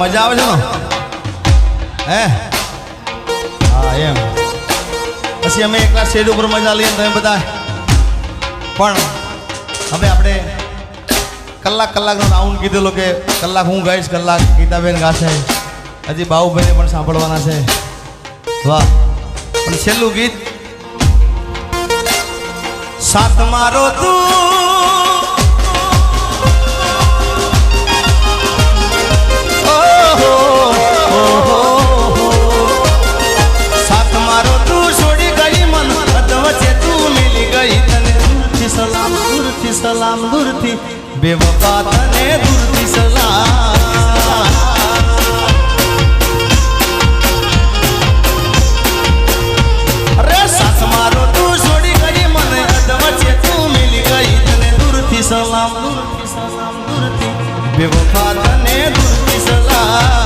મજા આવે છે ને હે હા એમ પછી અમે એકલા સ્ટેજ ઉપર મજા લઈએ તમે બધા પણ હવે આપણે કલાકનો રાઉન્ડ કીધેલો કે કલાક હું ગાઈશ કલાક ગીતાબેન ગાશે હજી બાહુભાઈને પણ સાંભળવાના છે વાહ પણ છેલ્લું ગીત સાથ મારો તું સલામ દૂરથી બેવફા તને દૂરથી સલામ અરે સાસ મારો તું છોડી ગઈ મને અધવચ્ચે તું મિલી ગઈ તને દૂરથી સલામ દૂરથી બેવફા તને દૂરથી સલામ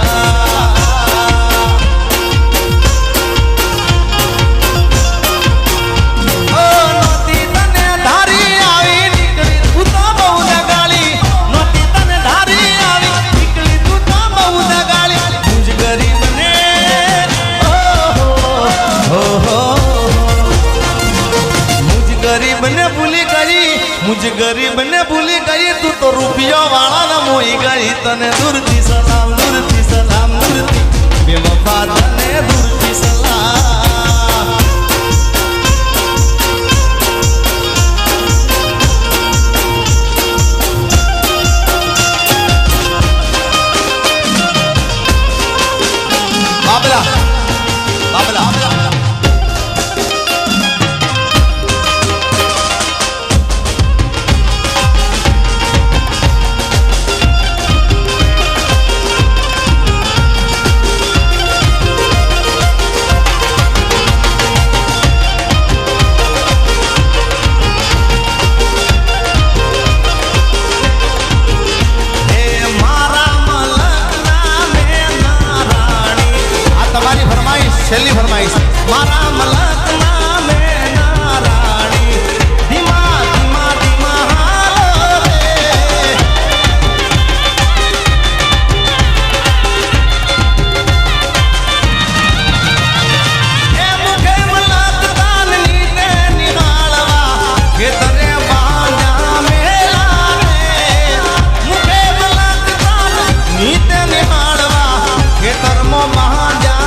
मुझे गरीब ने भूली गई तू तो रुपया वाला न मोई गई तने दूरથી सलाम दूरથી बेवफा तने दूरથી सलाम बाबला बाबला છેલ્લી ફરમાઈશ મારા મલક નામે નારાણી ધીમા ધીમા ધીમા હાલો રે એ મુખે મલક તાનની તે નિહાળવા કે તને બાંધ્યા મેલા રે મુખે મલક તાનની તે નિહાળવા કે તરમો બાંધ્યા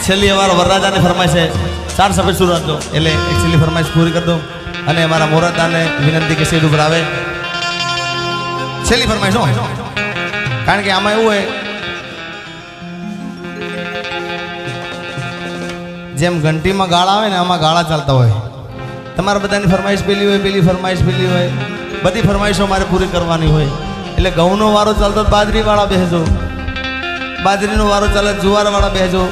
છેલ્લી અમારા વરરાજાની ફરમાઈશ છે 4 સફેદ સુરત દો એટલે એક છેલ્લી ફરમાઈશ પૂરી કરી દો અને અમારા મોરદાને વિનંતી કે સ્ટેજ ઉપર આવે છેલ્લી ફરમાઈશ હો કારણ કે આમાં એવું હોય જેમ ઘંટીમાં ગાળા આવે ને આમાં ગાળા ચાલતા હોય તમારા બધાની ફરમાઈશ પેલી હોય પેલી ફરમાઈશ પેલી હોય બધી ફરમાઈશો મારે પૂરી કરવાની હોય એટલે ઘઉંનો વારો ચાલતો બાજરીવાળા બેસજો બાજરીનો વારો ચાલે જુવારવાળા બેસજો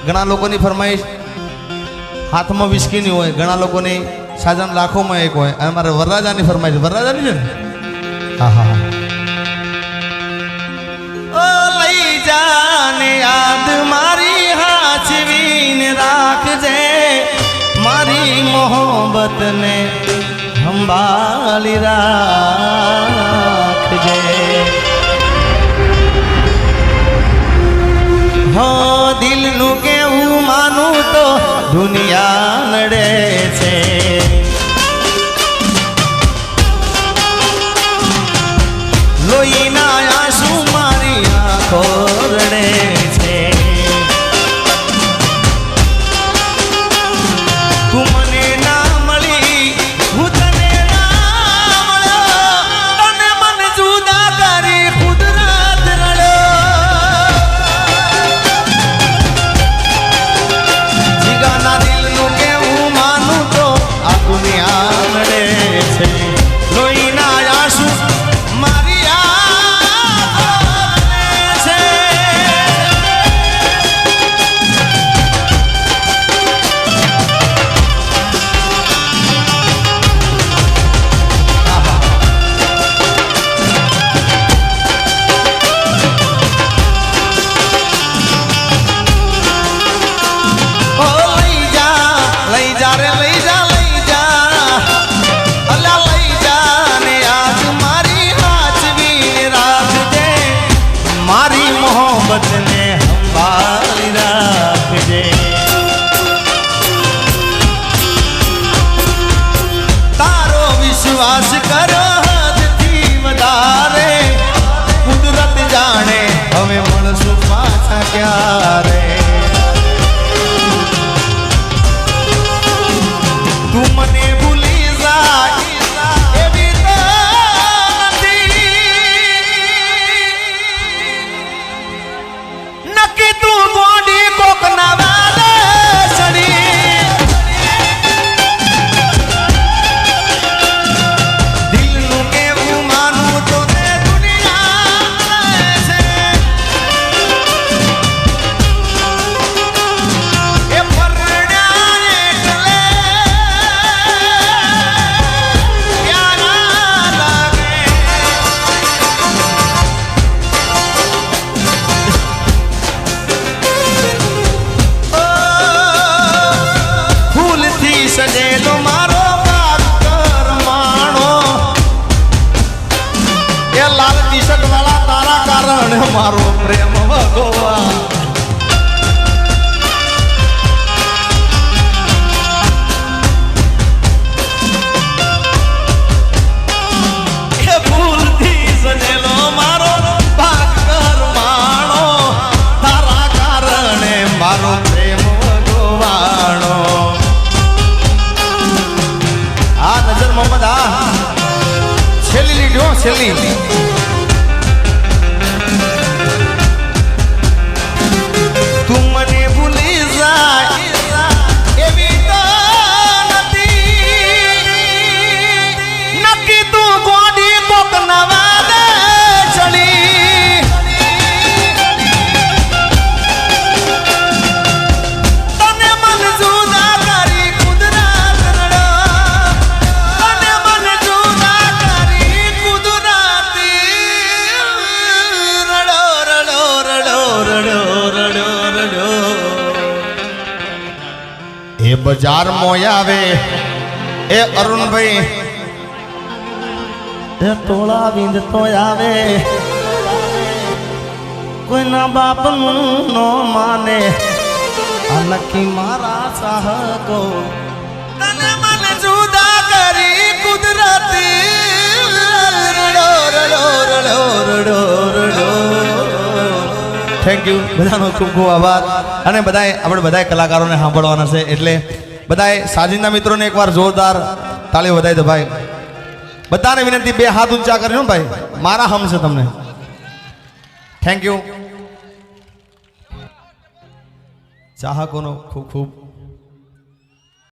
ઘણા લોકોની ફરમાઈશ હાથમાં વિસ્કીની હોય ઘણા લોકોની સાજન લાખોમાં એક હોય અને મારે વરરાજાની ફરમાઈશ વરરાજાની છે ને હા હા ઓ લઈ જાને યાદ મારી હાચવીને રાખજે મારી મોહબ્બતને સંભાળી રાખજે હો દિલનું કેવું માનું તો દુનિયા નડે છે લોહીના આંસુ મારી આંખો રડે છે તું મને ના મળી એ બજાર મોય આવે એ અરુણભાઈ એ ટોળા વિંદ તો આવે કોઈના બાપનું નો માને આ નક્કી મારા ચાહકો તને મને જુદા કરી કુદરતી રડો રડો રડો રડો રડો થેન્ક યુ બધાનો ખૂબ ખૂબ આભાર અને બધાએ આપણે બધાએ કલાકારોને સાંભળવાના છે એટલે બધાએ સાજિંદા મિત્રોને એકવાર જોરદાર તાળીઓ વધાવી દો ભાઈ બધાને વિનંતી બે હાથ ઊંચા કરજો ને ભાઈ મારા હમ છે તમને થેન્ક યુ ચાહકોનો ખૂબ ખૂબ